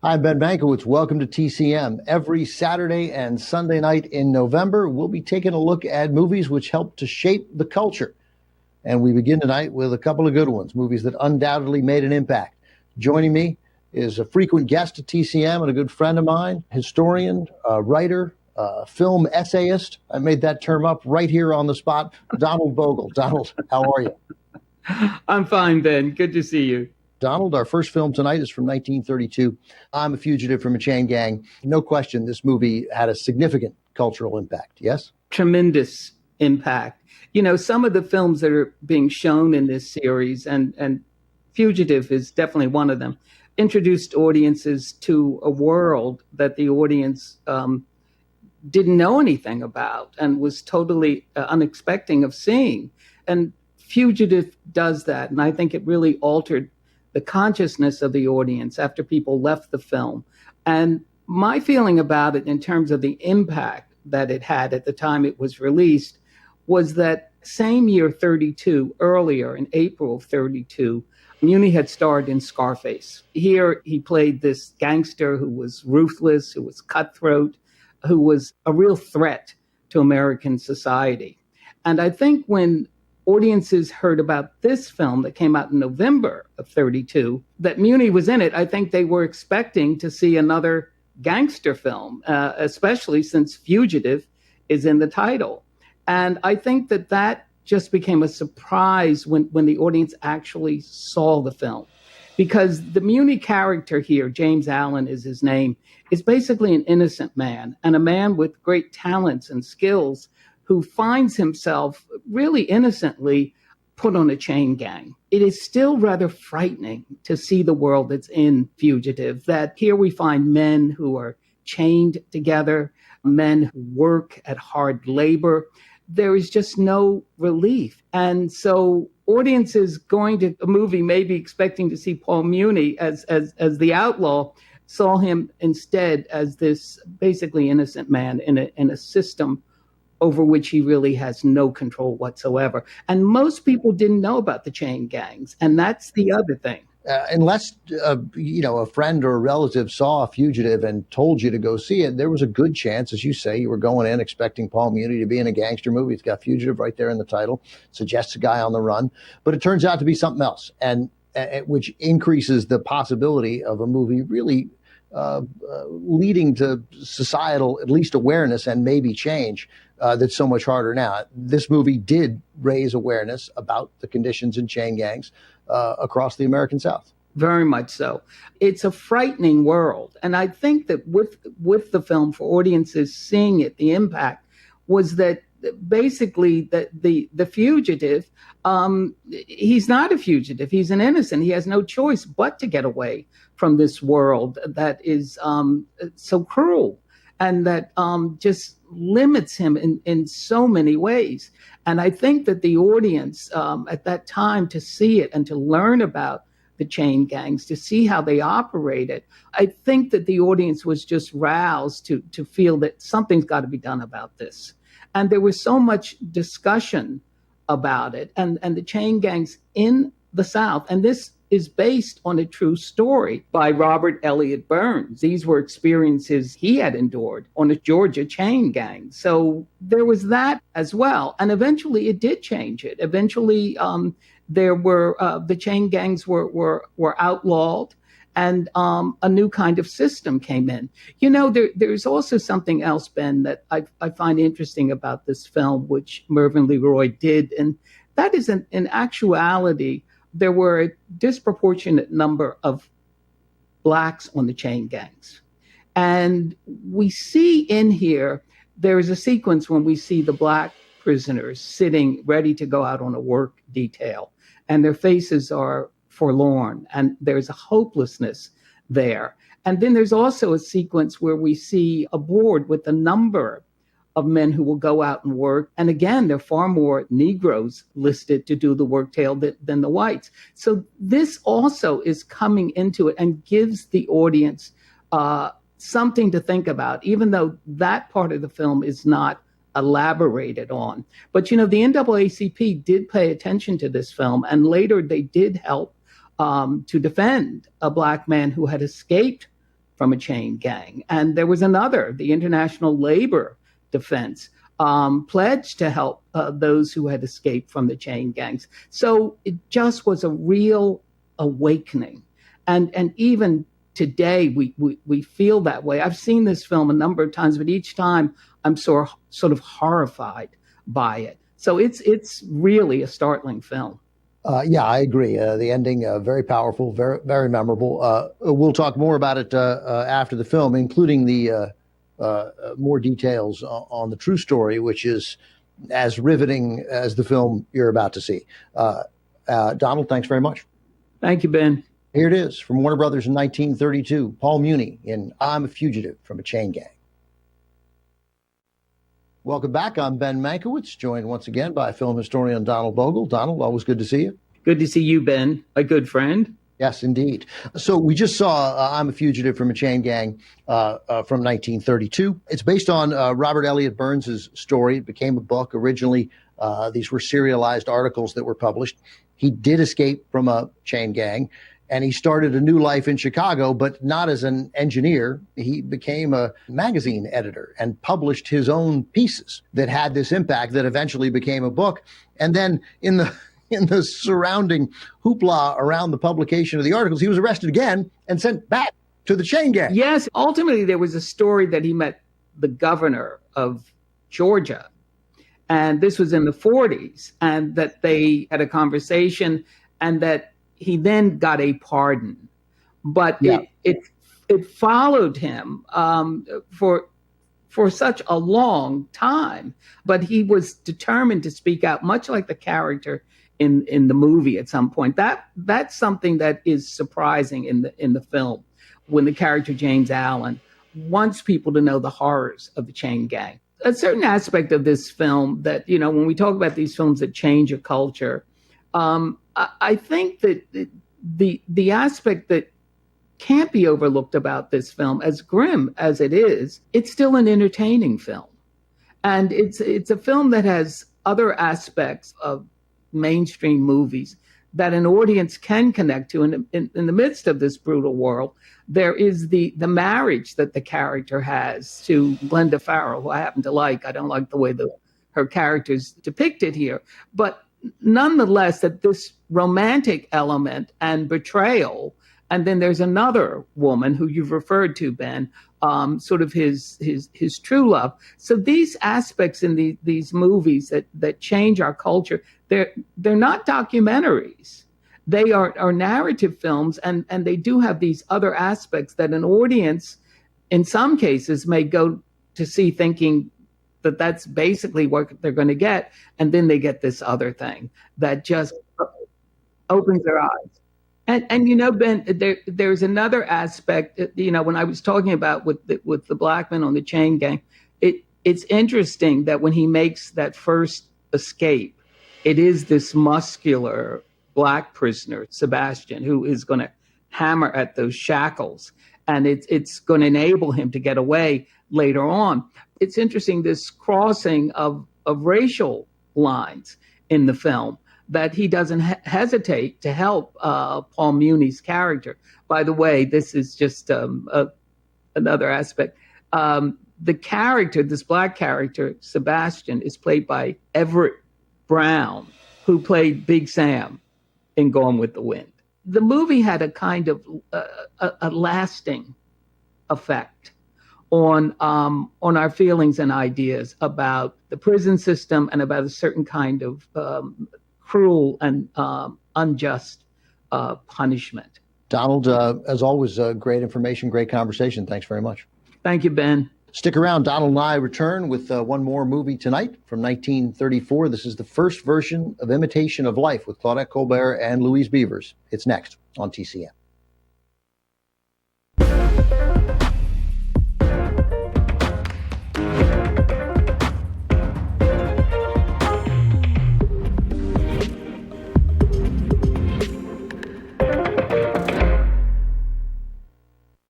I'm Ben Mankiewicz. Welcome to TCM. Every Saturday and Sunday night in November, we'll be taking a look at movies which help to shape the culture. And we begin tonight with a couple of good ones, movies that undoubtedly made an impact. Joining me is a frequent guest at TCM and a good friend of mine, historian, writer, film essayist. I made that term up right here on the spot. Donald Bogle. Donald, how are you? I'm fine, Ben. Good to see you. Donald, our first film tonight is from 1932. I'm a fugitive from a chain gang. No question, this movie had a significant cultural impact, yes? Tremendous impact. You know, some of the films that are being shown in this series, and Fugitive is definitely one of them, introduced audiences to a world that the audience didn't know anything about and was totally unexpecting of seeing. And Fugitive does that, and I think it really altered the consciousness of the audience after people left the film. And my feeling about it in terms of the impact that it had at the time it was released was that same year, 32, earlier in April of 32, Muni had starred in Scarface. Here he played this gangster who was ruthless, who was cutthroat, who was a real threat to American society. And I think when audiences heard about this film that came out in November of 32, that Muni was in it, I think they were expecting to see another gangster film, especially since Fugitive is in the title. And I think that just became a surprise when the audience actually saw the film. Because the Muni character here, James Allen is his name, is basically an innocent man and a man with great talents and skills who finds himself really innocently put on a chain gang. It is still rather frightening to see the world that's in Fugitive, that here we find men who are chained together, men who work at hard labor. There is just no relief. And so audiences going to a movie maybe expecting to see Paul Muni as the outlaw saw him instead as this basically innocent man in a system over which he really has no control whatsoever. And most people didn't know about the chain gangs. And that's the other thing. Unless, a friend or a relative saw a Fugitive and told you to go see it, there was a good chance, as you say, you were going in expecting Paul Muni to be in a gangster movie. It's got Fugitive right there in the title, suggests a guy on the run. But it turns out to be something else, and which increases the possibility of a movie really leading to societal, at least awareness and maybe change that's so much harder now. This movie did raise awareness about the conditions in chain gangs across the American South. Very much so. It's a frightening world. And I think that with the film, for audiences seeing it, the impact was that basically the fugitive, he's not a fugitive. He's an innocent. He has no choice but to get away from this world that is so cruel and that just limits him in so many ways. And I think that the audience at that time, to see it and to learn about the chain gangs, to see how they operated, I think that the audience was just roused to feel that something's got to be done about this. And there was so much discussion about it and the chain gangs in the South. And this is based on a true story by Robert Elliott Burns. These were experiences he had endured on a Georgia chain gang. So there was that as well. And eventually it did change it. Eventually there were the chain gangs were outlawed. And a new kind of system came in. You know, there's also something else, Ben, that I find interesting about this film, which Mervyn LeRoy did. And that is, in actuality, there were a disproportionate number of Blacks on the chain gangs. And we see in here, there is a sequence when we see the Black prisoners sitting ready to go out on a work detail. And their faces are forlorn, and there's a hopelessness there. And then there's also a sequence where we see a board with a number of men who will go out and work. And again, there are far more Negroes listed to do the work tale than the whites. So this also is coming into it and gives the audience something to think about, even though that part of the film is not elaborated on. But, you know, the NAACP did pay attention to this film, and later they did help to defend a Black man who had escaped from a chain gang. And there was another, the International Labor Defense, pledged to help those who had escaped from the chain gangs. So it just was a real awakening. And even today, we feel that way. I've seen this film a number of times, but each time I'm sort of horrified by it. So it's really a startling film. Yeah, I agree. The ending, very powerful, very, very memorable. We'll talk more about it after the film, including the more details on the true story, which is as riveting as the film you're about to see. Donald, thanks very much. Thank you, Ben. Here it is from Warner Brothers in 1932, Paul Muni in I'm a Fugitive from a Chain Gang. Welcome back. I'm Ben Mankiewicz, joined once again by film historian Donald Bogle. Donald, always good to see you. Good to see you, Ben, a good friend. Yes, indeed. So we just saw I'm a Fugitive from a Chain Gang from 1932. It's based on Robert Elliott Burns' story. It became a book. Originally, these were serialized articles that were published. He did escape from a chain gang, and he started a new life in Chicago, but not as an engineer. He became a magazine editor and published his own pieces that had this impact that eventually became a book. And then in the surrounding hoopla around the publication of the articles, he was arrested again and sent back to the chain gang. Yes, ultimately there was a story that he met the governor of Georgia, and this was in the 40s, and that they had a conversation, and that he then got a pardon. But yeah. it followed him for such a long time. But he was determined to speak out, much like the character in the movie at some point. That's something that is surprising in the film, when the character James Allen wants people to know the horrors of the chain gang. A certain aspect of this film that, when we talk about these films that change a culture, I think that the aspect that can't be overlooked about this film, as grim as it is, it's still an entertaining film. And it's a film that has other aspects of mainstream movies that an audience can connect to. In the midst of this brutal world, there is the marriage that the character has to Glenda Farrell, who I happen to like. I don't like the way her character's depicted here, but nonetheless, that this romantic element and betrayal, and then there's another woman who you've referred to, Ben, sort of his true love. So these aspects in these movies that change our culture, they're not documentaries. They are narrative films, and they do have these other aspects that an audience, in some cases, may go to see thinking that that's basically what they're going to get, and then they get this other thing that just opens their eyes. And Ben, there's another aspect. When I was talking about with the black men on the chain gang, it's interesting that when he makes that first escape, it is this muscular black prisoner, Sebastian, who is going to hammer at those shackles, and it's going to enable him to get away later on. It's interesting, this crossing of racial lines in the film, that he doesn't hesitate to help Paul Muni's character. By the way, this is just another aspect. The character, this black character, Sebastian, is played by Everett Brown, who played Big Sam in Gone with the Wind. The movie had a kind of a lasting effect on our feelings and ideas about the prison system and about a certain kind of cruel and unjust punishment. Donald, as always, great information, great conversation. Thanks very much. Thank you, Ben. Stick around. Donald and I return with one more movie tonight from 1934. This is the first version of Imitation of Life with Claudette Colbert and Louise Beavers. It's next on TCM.